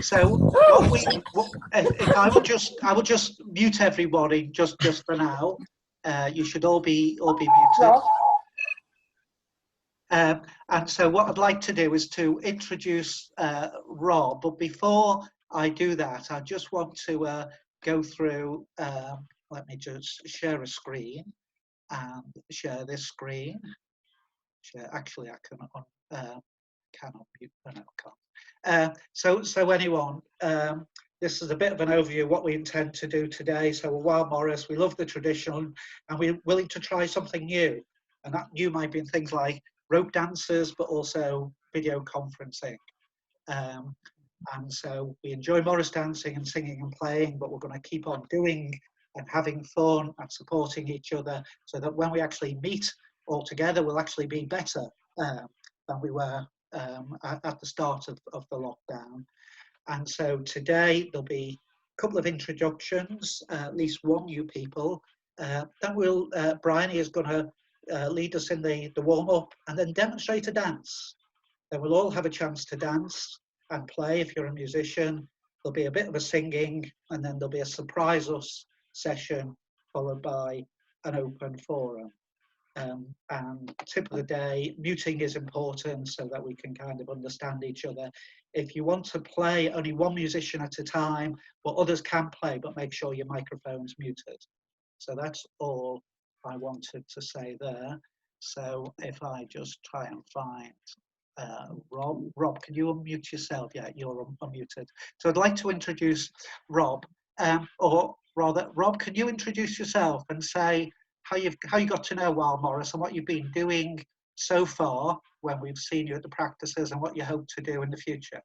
So if I will just mute everybody just for now. You should all be muted. And so what I'd like to do is to introduce Rob, but before I do that, I just want to go through, let me just share a screen and share this screen. Actually, I can unmute, no, I can't. So anyone, this is a bit of an overview of what we intend to do today. So we're Wyld Morris, we love the traditional, and we're willing to try something new. And that new might be things like rope dances, but also video conferencing. And so we enjoy Morris dancing and singing and playing, but we're going to keep on doing and having fun and supporting each other so that when we actually meet all together, we'll actually be better than we were at the start of the lockdown. And so today there'll be a couple of introductions, at least one new people. Then Bryony is going to lead us in the warm-up and then demonstrate a dance. Then we'll all have a chance to dance and play if you're a musician. There'll be a bit of a singing, and then there'll be a surprise us session followed by an open forum. And tip of the day, muting is important so that we can kind of understand each other. If you want to play only one musician at a time, well, others can play, but make sure your microphone's muted. So that's all I wanted to say there. So if I just try and find Rob. Rob, can you unmute yourself? Yeah, you're unmuted. So I'd like to introduce Rob, or rather, Rob, can you introduce yourself and say how you got to know Wyld Morris and what you've been doing so far when we've seen you at the practices and what you hope to do in the future?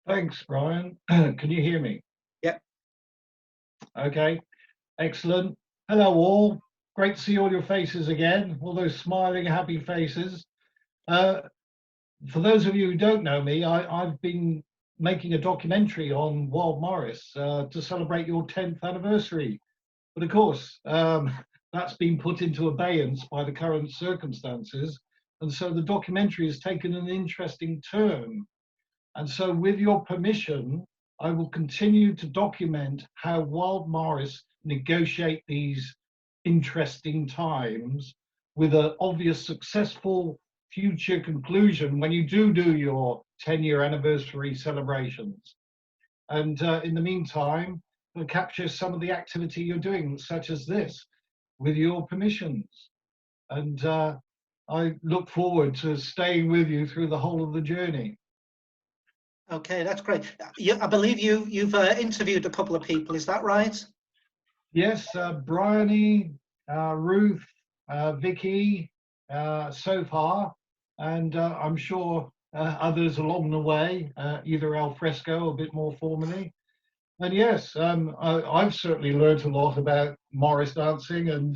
Thanks, Brian. Can you hear me? Yep. Okay, excellent. Hello all. Great to see all your faces again, all those smiling, happy faces. For those of you who don't know me, I've been making a documentary on Wyld Morris to celebrate your 10th anniversary. But of course, that's been put into abeyance by the current circumstances. And so the documentary has taken an interesting turn. And so with your permission, I will continue to document how Wyld Morris negotiate these interesting times with an obvious successful future conclusion when you do your 10-year anniversary celebrations. And in the meantime, we'll capture some of the activity you're doing, such as this, with your permissions. And I look forward to staying with you through the whole of the journey. Okay, that's great. I believe you've interviewed a couple of people, is that right? Yes, Bryony, Ruth, Vicky, so far, and I'm sure others along the way, either al fresco or a bit more formally. And yes, I've certainly learned a lot about Morris dancing and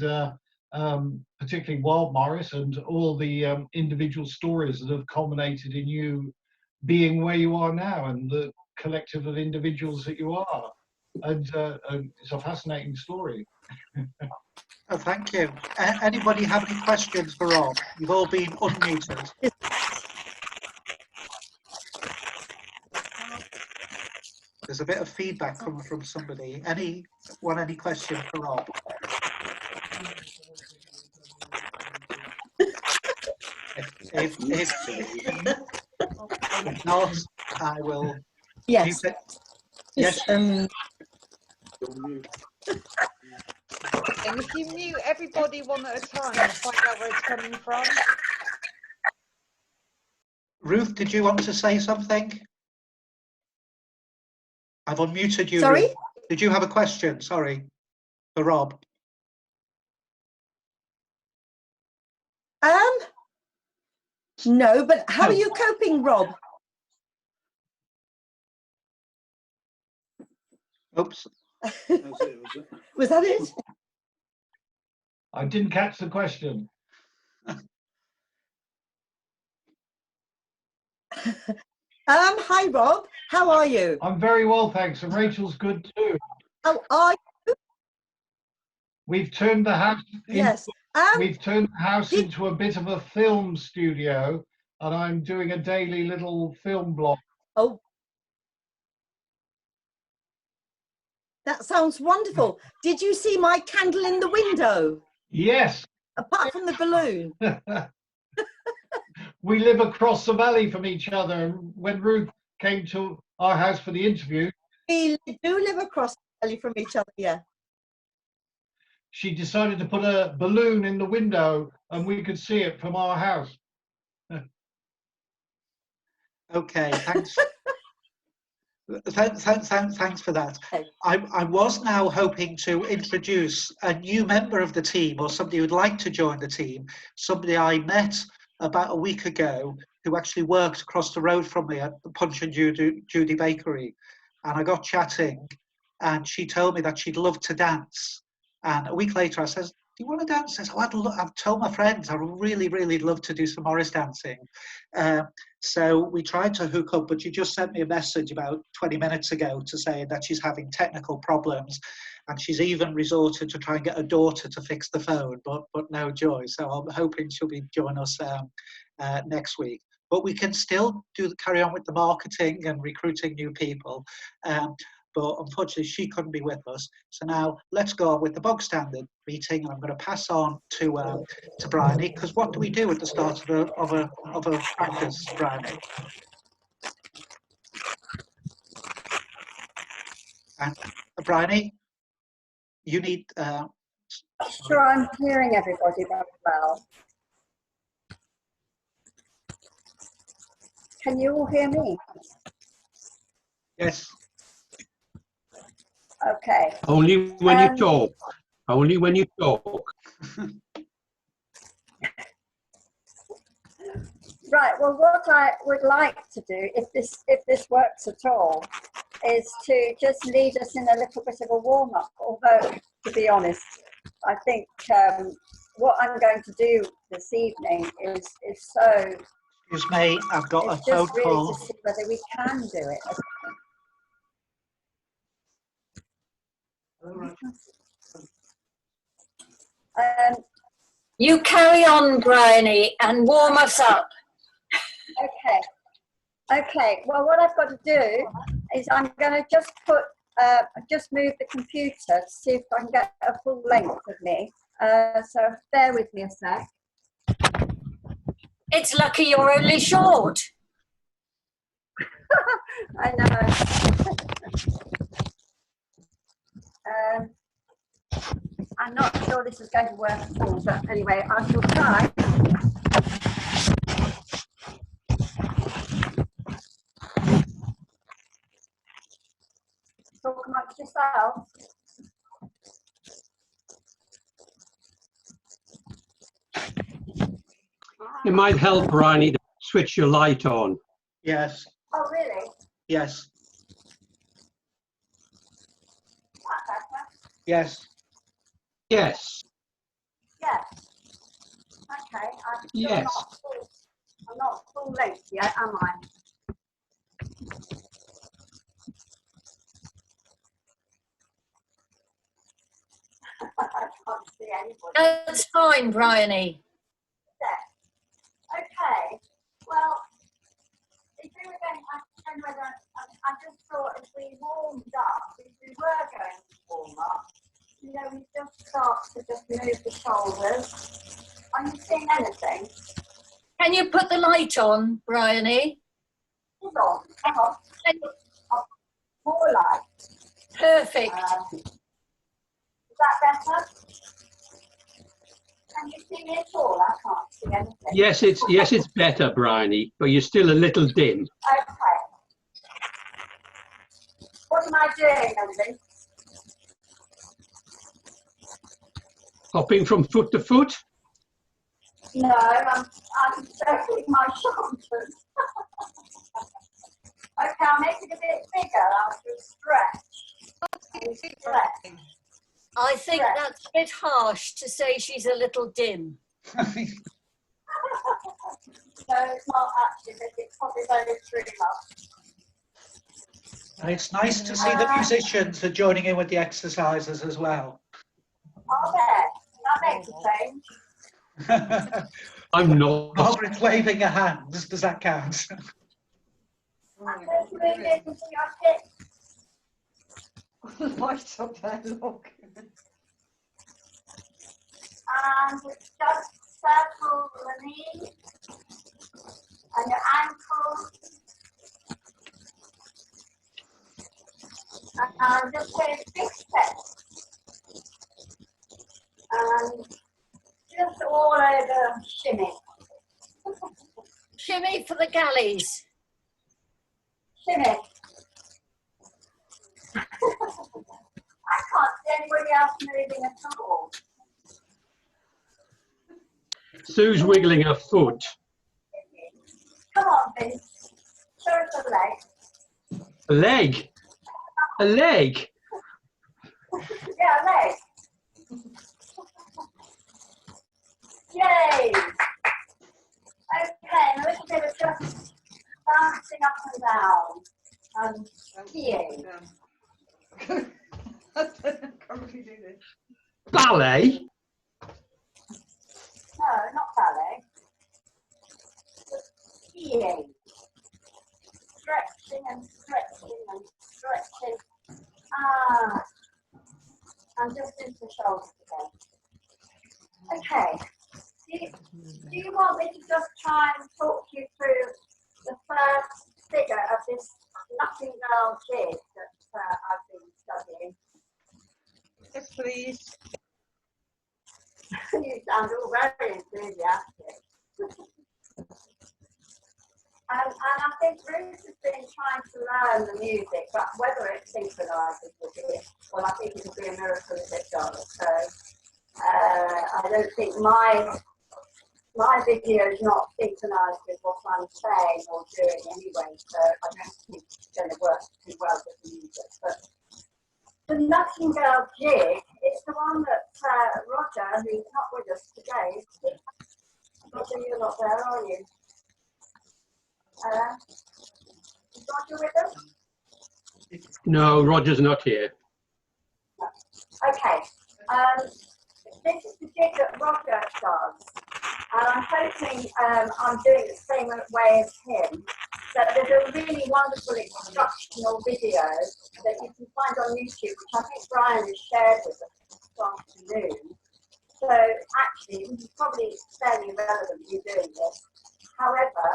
particularly Wyld Morris and all the individual stories that have culminated in you being where you are now and the collective of individuals that you are. And it's a fascinating story. Oh, thank you. Anybody have any questions for Rob? You've all been unmuted. There's a bit of feedback coming from somebody. Any questions for Rob? If not, I will. Yes. Yes. And if you mute everybody one at a time and find out where it's coming from. Ruth, did you want to say something? I've unmuted you. Sorry? Ruth. Did you have a question? Sorry, for Rob. No, but how are you coping, Rob? Oops. Was that it? I didn't catch the question. Hi, Rob. How are you? I'm very well, thanks. And Rachel's good too. How are you? We've turned the house. Yes. We've turned the house into a bit of a film studio, and I'm doing a daily little film blog. Oh. That sounds wonderful. Did you see my candle in the window? Yes. Apart from the balloon. We live across the valley from each other. And when Ruth came to our house for the interview, We do live across the valley from each other, yeah. she decided to put a balloon in the window and we could see it from our house. Okay, thanks. Thanks for that. I was now hoping to introduce a new member of the team, or somebody who'd like to join the team, somebody I met about a week ago who actually worked across the road from me at the Punch and Judy Bakery. And I got chatting and she told me that she'd love to dance. And a week later I says, do you want to dance? I says, oh, I've told my friends I would really, really love to do some Morris dancing. So we tried to hook up, but she just sent me a message about 20 minutes ago to say that she's having technical problems. And she's even resorted to try and get her daughter to fix the phone, but no joy. So I'm hoping she'll be joining us next week. But we can still carry on with the marketing and recruiting new people. But unfortunately, she couldn't be with us. So now let's go on with the bog standard meeting, and I'm going to pass on to Bryony, because what do we do at the start of a practice, Bryony? And Bryony, you need. Sure, I'm hearing everybody very well. Can you all hear me? Yes. Okay. Only when you talk. Only when you talk. Right. Well, what I would like to do, if this works at all, is to just lead us in a little bit of a warm up. Although, to be honest, I think what I'm going to do this evening is so. Excuse me, I've got a phone just really call. to see whether we can do it. You carry on, Bryony, and warm us up. Okay. Well, what I've got to do is I'm going to just move the computer to see if I can get a full length of me. So bear with me a sec. It's lucky you're only short. I know. I'm not sure this is going to work at all, but anyway, I shall try. Talk amongst yourselves. It might help, Bryony, to switch your light on. Yes. Oh, really? Yes. Better? Yes. Yes. Yes. Okay. Yes. I'm not full length yet, am I? I can't see anybody. That's fine, Bryony. Okay. Well, if we were going, I just thought if we warmed up, if we were going to warm up, we just start to just move the shoulders. Are you seeing anything? Can you put the light on, Bryony? Hold on. Hang on. More light. Perfect. Is that better? Can you see me at all? I can't see anything. Yes, it's better, Bryony, but you're still a little dim. Okay. What am I doing, Emily? Hopping from foot to foot. No, I'm circling my shoulders. Okay, I'll make it a bit bigger. I'll just stretch. I think that's a bit harsh to say she's a little dim. No, it's not actually, but it's probably very true enough. It's nice to see the musicians are joining in with the exercises as well. Are there? That makes a change. I'm not. Margaret's waving her hands. Does that count? I'm just moving into your hips. Light up there, look. And just circle the knee and your ankle. And just take big steps. And just all over shimmy. Shimmy for the galleys. Shimmy. I can't see anybody else moving at all. Sue's wiggling her foot. Come on, Vince. Show us a leg. A leg? A leg? Yeah, a leg. Yay! Okay, and a little bit of just bouncing up and down and skiing. I can't really do this. Ballet? No, not ballet. Just skiing. Stretching and stretching and stretching. Ah, and just into the shoulders again. Okay. Do you want me to just try and talk you through the first figure of this Nightingale jig that I've been studying? Yes, please. You sound all very enthusiastic. And I think Ruth has been trying to learn the music, but whether it synchronises with it, well, I think it will be a miracle if it does. So I don't think my video is not synchronised with what I'm saying or doing anyway, so I don't think it's going to work too well with the music. But the Nightingale jig is the one that Roger, who's not with us today, Roger, you're not there, are you? Is Roger with us? No, Roger's not here. No. Okay. This is the jig that Roger does. And I'm hoping I'm doing it the same way as him. So there's a really wonderful instructional video that you can find on YouTube, which I think Brian has shared with us this afternoon. So actually, this is probably fairly relevant you doing this. However,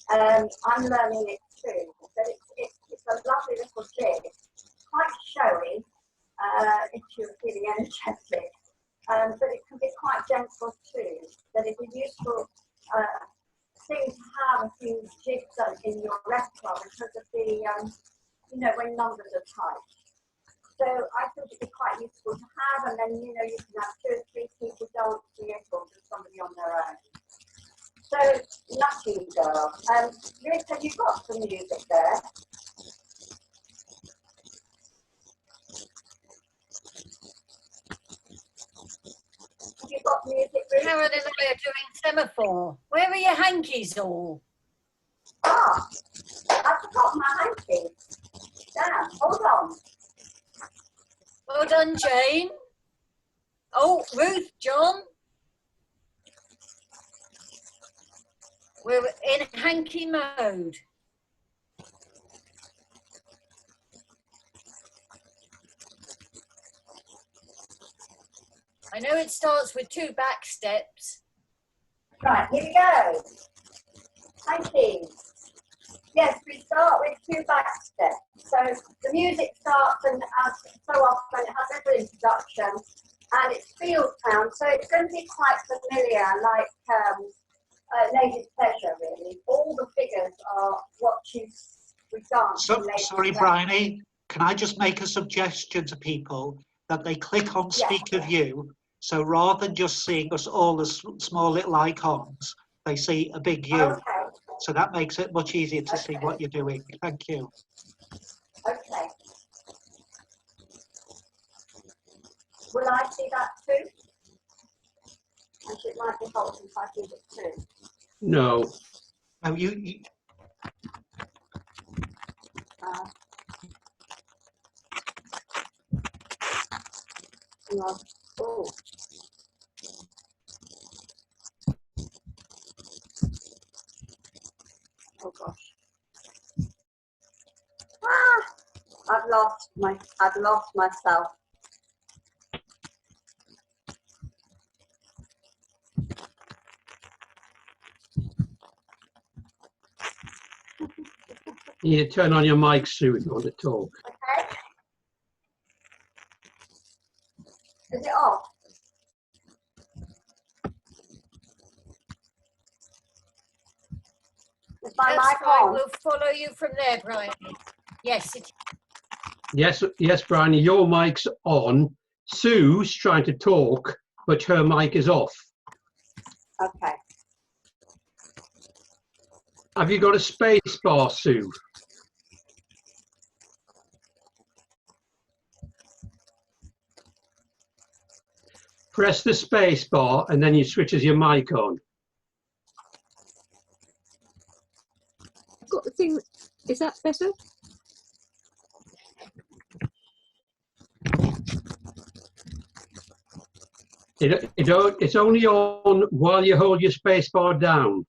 I'm learning it too. So it's a lovely little jig, quite showy if you're feeling energetic. But it can be quite gentle too. That is a useful thing to have a few jigs in your repertoire because of the, when numbers are tight. So I thought it'd be quite useful to have, and then, you can have 2 or 3 people dancing it or just somebody on their own. So, Nightingale. Ruth, have you got some music there? You've got music, Ruth? Karen and I are doing semaphore. Where are your hankies all? Ah, I've forgotten my hankies. Damn, hold on. Well done, Jane. Oh, Ruth, John. We're in hanky mode. I know it starts with 2 back steps. Right, here we go. Hankies. Yes, we start with 2 back steps. So the music starts, and as so often it has a little introduction, and it's field sound, so it's going to be quite familiar, like Lady's Pleasure, really. All the figures are what we dance. Sorry, Bryony, can I just make a suggestion to people that they click on Speak of You, so rather than just seeing us all as small little icons, they see a big you. Okay. So that makes it much easier to see what you're doing. Thank you. Okay. Will I see that too? Actually, it might be helpful if I see it too. No. Oh, you Oh. Oh gosh. I've I've lost myself. You need to turn on your mic, Sue, if you want to talk. Okay. Is it off? Is my That's mic fine. on? We'll follow you from there, Brian. Yes, it Yes, Brian, your mic's on. Sue's trying to talk, but her mic is off. Okay. Have you got a space bar, Sue? Press the space bar and then you switches your mic on. I've got the thing. Is that better? It's only on while you hold your space bar down.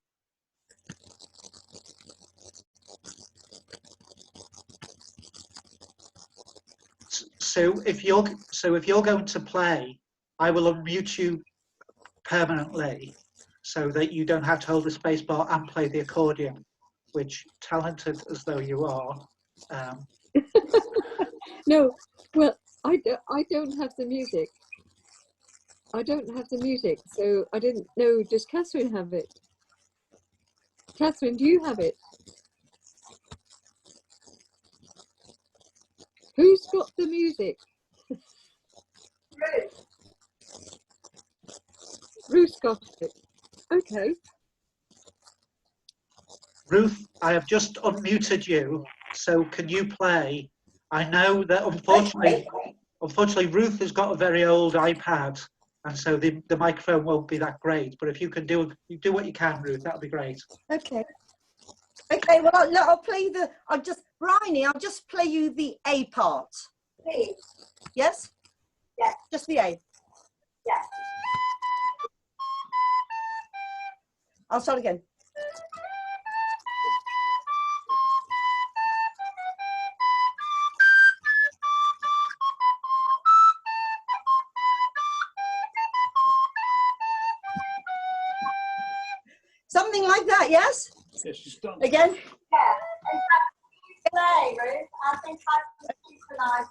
So if you're going to play, I will unmute you permanently so that you don't have to hold the space bar and play the accordion, which, talented as though you are. No, well, I don't have the music. I don't have the music, so I didn't know. Does Catherine have it? Catherine, do you have it? Who's got the music? Ruth. Ruth's got it. Okay. Ruth, I have just unmuted you, so can you play? I know that unfortunately Ruth has got a very old iPad, and so the microphone won't be that great. But if you can do what you can, Ruth, that would be great. Okay. Okay, well, I'll play Bryony, I'll just play you the A part. Please. Yes? Yes. Just the A. Yes. I'll start again. Something like that, yes? Yes, she's done. Again? Yeah. In fact, you play, Ruth. I think I can synchronize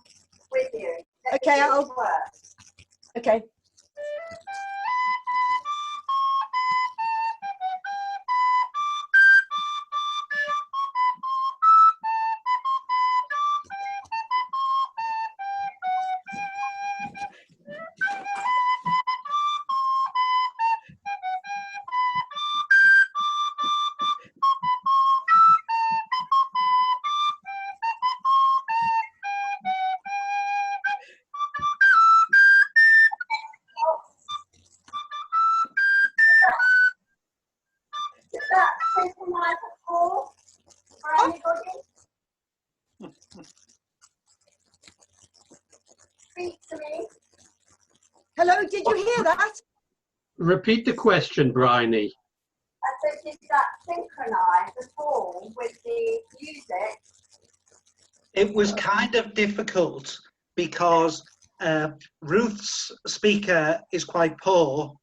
with you. Okay, I'll work. Okay. Is that synchronized at all for anybody? Speak to me. Hello, did you hear that? Repeat the question, Bryony. I said, is that synchronized at all with the music? It was kind of difficult because Ruth's speaker is quite poor,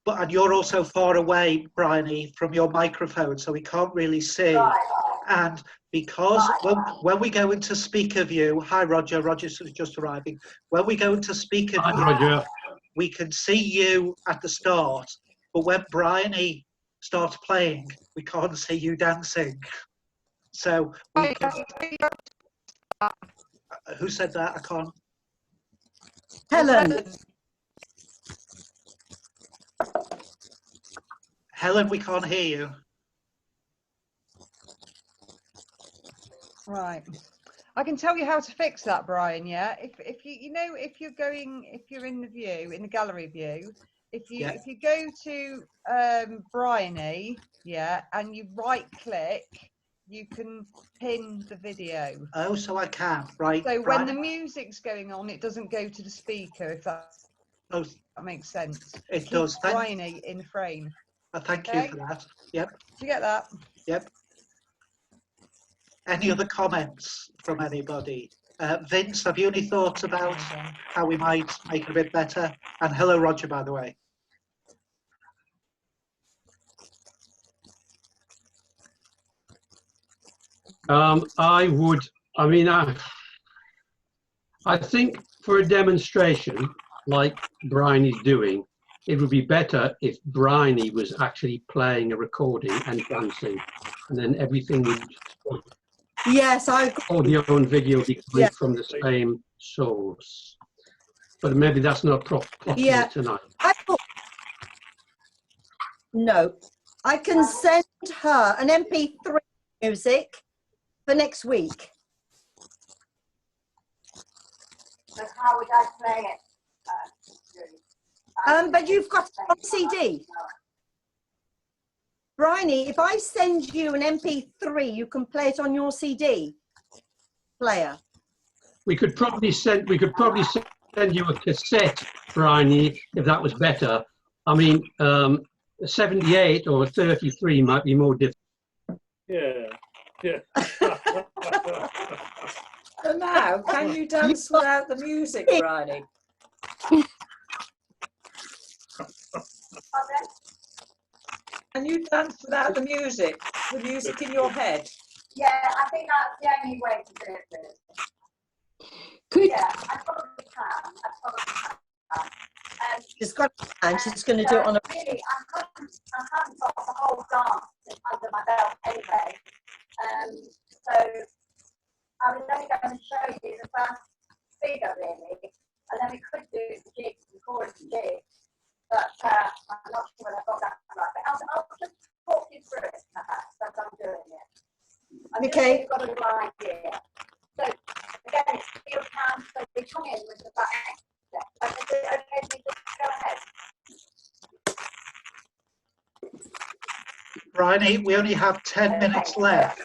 and you're also far away, Bryony, from your microphone, so we can't really see. Right. And because when we go into speaker view, hi Roger, Roger's just arriving. When we go into speaker Hi, view, Roger. we can see you at the start, but when Bryony starts playing, we can't see you dancing. So we can, who said that? I can't. Helen. Helen, we can't hear you. Right. I can tell you how to fix that, Brian. Yeah. If you're in the view, in the gallery view, if you go to Bryony, yeah, and you right click, you can pin the video. Oh, so I can, right? So when Brian? the music's going on, it doesn't go to the speaker, if that makes sense. It Keep does. Bryony in frame. Thank Okay. you for that. Yep. Do you get that? Yep. Any other comments from anybody? Vince, have you any thoughts about how we might make it a bit better? And hello, Roger, by the way. I think for a demonstration like Bryony's doing, it would be better if Bryony was actually playing a recording and dancing, and then everything would, Yes, I agree. audio and video would be coming Yeah. from the same source. But maybe that's not possible Yeah. tonight. No, I can send her an MP3 music for next week. So how would I play it? But you've got it on CD. Bryony, if I send you an MP3, you can play it on your CD player. We could probably send you a cassette, Bryony, if that was better. I mean, 78 or 33 might be more difficult. Yeah. So now, can you dance without the music, Bryony? Can you dance without the music in your head? Yeah, I think that's the only way to do it. Could Yeah, I probably can. She's got and she's going to do it on a. Really, I haven't got the whole dance under my belt anyway. So I was only going to show you the first figure really, and then we could do the jigs, the chorus jigs. But I'm not sure whether I've got that right. But I'll just talk you through it perhaps as I'm doing it. Okay. You've got a little idea. So again, it's field hands, so we come in with the back step. Okay, so just go ahead. Bryony, we only have 10 minutes left.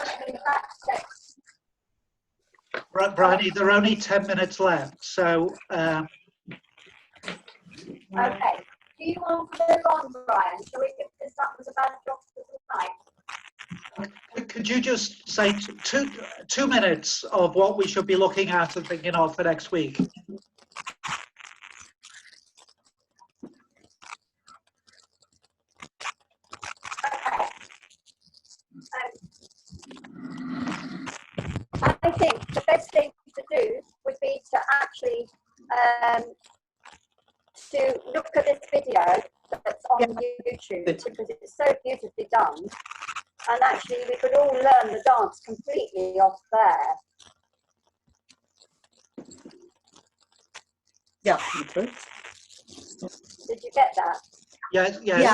Bryony, there are only 10 minutes left, so... Okay. Do you want to move on, Brian? Shall we get this up as a bad job for tonight? Could you just say 2 minutes of what we should be looking at and thinking of for next week? I think the best thing to do would be to actually to look at this video that's on YouTube because it's so beautifully done, and actually we could all learn the dance completely off there. Yeah. Did you get that? Yes. Yeah.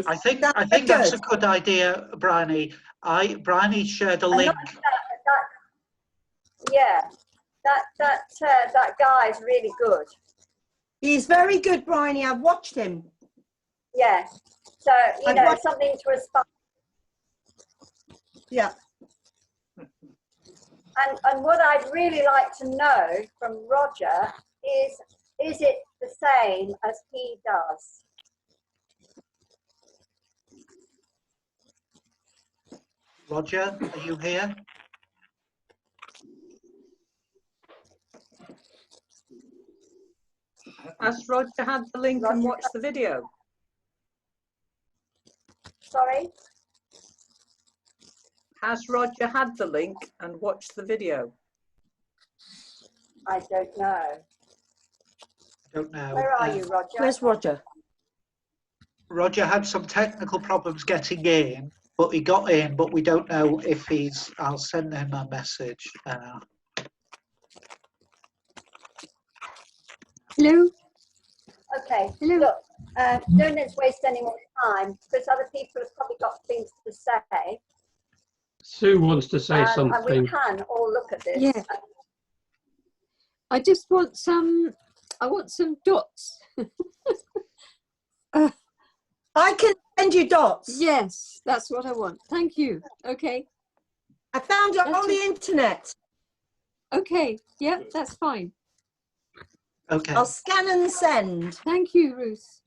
I think that's a good idea, Bryony. Bryony shared a link. That guy is really good. He's very good, Bryony. I've watched him. Yeah. So you know, something to aspire. Yeah. And what I'd really like to know from Roger is it the same as he does? Roger, are you here? Has Roger had the link and watched the video? Sorry? Has Roger had the link and watched the video? I don't know. Don't know. Where are you, Roger? Where's Roger? Roger had some technical problems getting in, but he got in, but we don't know if he's... I'll send him a message. hello. Okay. Hello. Look, don't let's waste any more time because other people have probably got things to say. Sue wants to say And something. we can all look at this. Yeah. I just want some. I want some dots. I can send you dots. Yes, that's what I want. Thank you. Okay. I found it on the internet. Okay. Yeah, that's fine. Okay. I'll scan and send. Thank you, Ruth.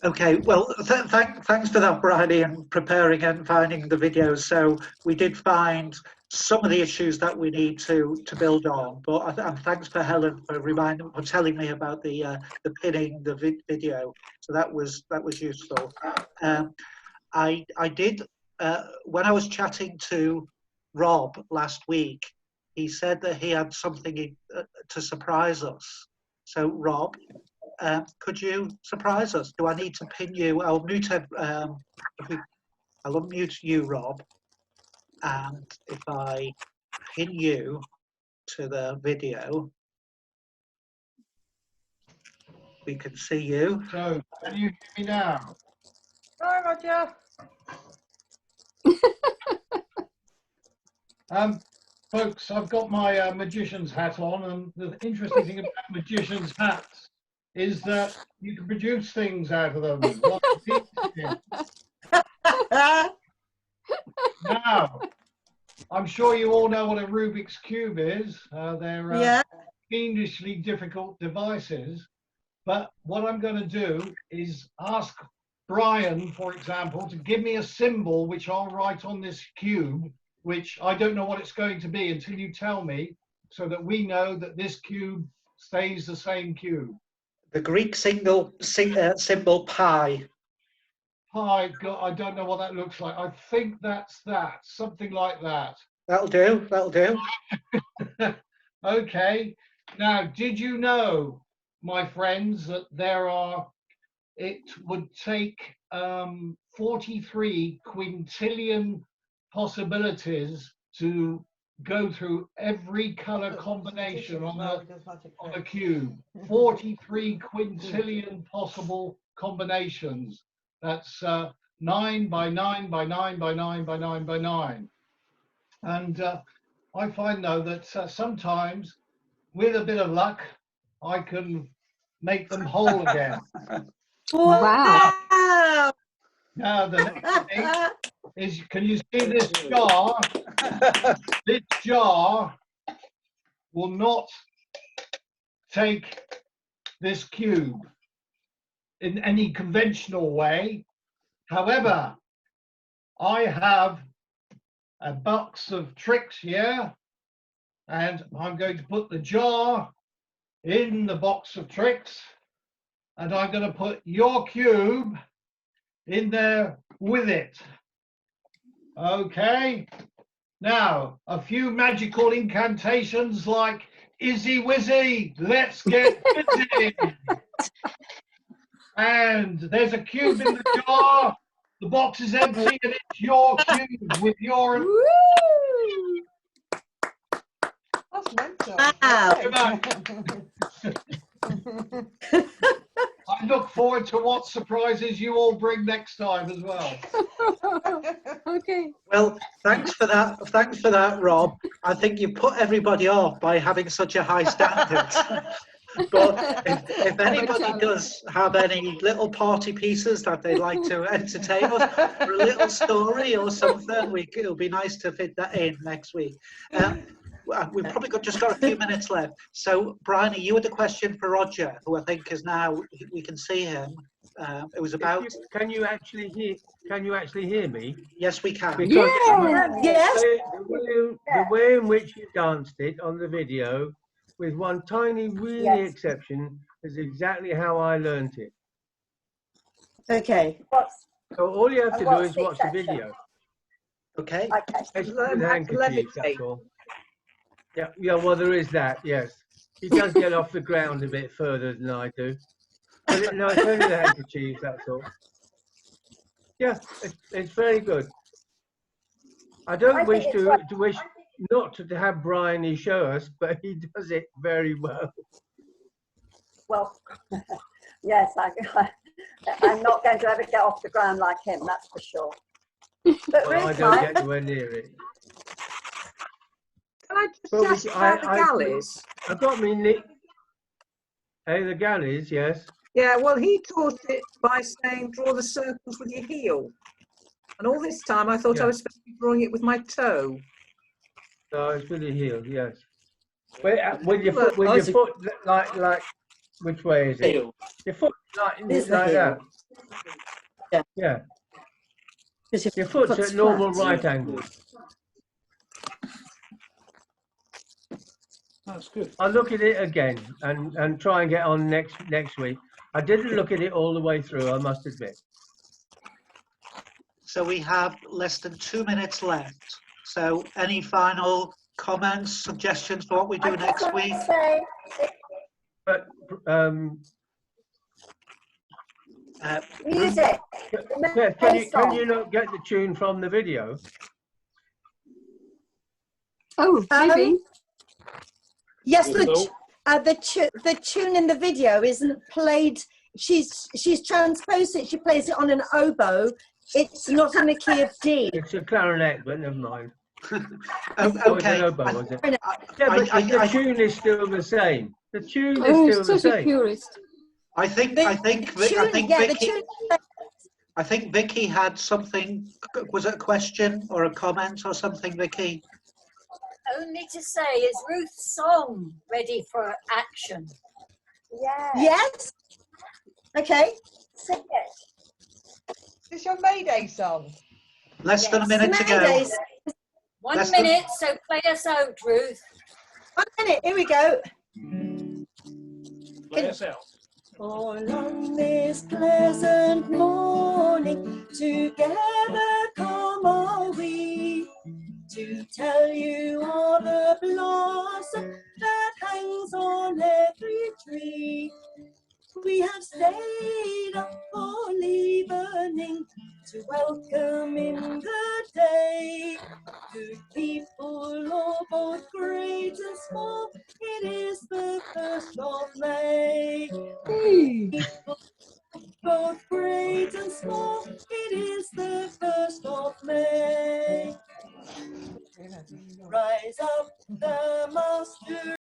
Okay, well, thanks for that, Bridie, and preparing and finding the videos. So we did find some of the issues that we need to build on, but and thanks for Helen for telling me about the pinning the video. So that was useful. I did when I was chatting to Rob last week, he said that he had something to surprise us. So Rob, could you surprise us? Do I need to pin you? I'll mute. I'll unmute you, Rob, and if I pin you to the video, we can see you. So, can you hear me now? Hi, Roger. Folks, I've got my magician's hat on, and the interesting thing about magician's hats is that you can produce things out of them. Like these. Now, I'm sure you all know what a Rubik's Cube is. They're fiendishly difficult devices. But what I'm going to do is ask Brian, for example, to give me a symbol which I'll write on this cube, which I don't know what it's going to be until you tell me, so that we know that this cube stays the same cube. The Greek symbol pi. Pi, God, I don't know what that looks like. I think that's that, something like that. That'll do, that'll do. Okay. Now, did you know, my friends, that it would take 43 quintillion possibilities to go through every color combination on the cube. 43 quintillion possible combinations. That's 9 by 9 by 9 by 9 by 9 by 9. And I find, though, that sometimes, with a bit of luck, I can make them whole again. Wow. Now, the next thing is, can you see this jar? This jar will not take this cube in any conventional way. However, I have a box of tricks here, and I'm going to put the jar in the box of tricks, and I'm going to put your cube in there with it. Okay. Now, a few magical incantations like Izzy Wizzy, let's get busy. And there's a cube in the jar. The box is empty, and it's your cube with your. Woo! That's mental. Wow. I look forward to what surprises you all bring next time as well. Okay. Well, thanks for that. Thanks for that, Rob. I think you put everybody off by having such a high standard. But if anybody does have any little party pieces that they'd like to entertain us, or a little story or something, it'll be nice to fit that in next week. We've probably just got a few minutes left. So, Bryony, you had a question for Roger, who I think is now, we can see him. It was about. Can you actually hear me? Yes, we can. Because Yes. the way in which you danced it on the video, with one tiny really exception, is exactly how I learnt it. Okay. So all you have to do is watch the video. Okay. It's with handkerchiefs, that's all. Yeah. Well, there is that. Yes, he does get off the ground a bit further than I do. But no, it's only the handkerchiefs, that's all. Yeah, it's very good. I don't wish not to have Bryony show us, but he does it very well. Well, yes, I'm not going to ever get off the ground like him, that's for sure. But Well, I don't get anywhere near it. Can I just ask about the galleys? I've got me Nick. Hey, the galleys, yes. Yeah, well, he taught it by saying draw the circles with your heel. And all this time I thought I was supposed to be drawing it with my toe. No, it's with your heel, yes. With your foot, like, which way is it? Your foot like that. Yeah. Because Your foot's foot's at normal flat. right angle. That's good. I'll look at it again and try and get on next week. I didn't look at it all the way through, I must admit. So we have less than 2 minutes left. So any final comments, suggestions for what we do I next just want week? to say, But music. Beth, can you not get the tune from the video? Oh, maybe. Yes, No. the tune in the video isn't played. She's transposed it. She plays it on an oboe. It's not in the key of D. It's a clarinet, but never mind. Okay. Oh, was it? I- Yeah, but the I- tune is still the same. The tune is Oh, still the such a same. purist. I think The tune, yeah, the Vicky. tune. I think Vicky had something. Was it a question or a comment or something, Vicky? Only to say, is Ruth's song ready for action? Yeah. Yes. Okay. Sing it. Is this your Mayday song? Less than a Yes. minute to go. Maydays. 1 Less than- minute, so play us out, Ruth. 1 minute. Here we go. Play us out. All on this pleasant morning, together come are we, to tell you of the blossom that hangs on every tree. We have stayed up all evening to welcome in the day. Good people, all both great and small, it is the 1st of May. People, both great and small, it is the 1st of May. Rise up, the master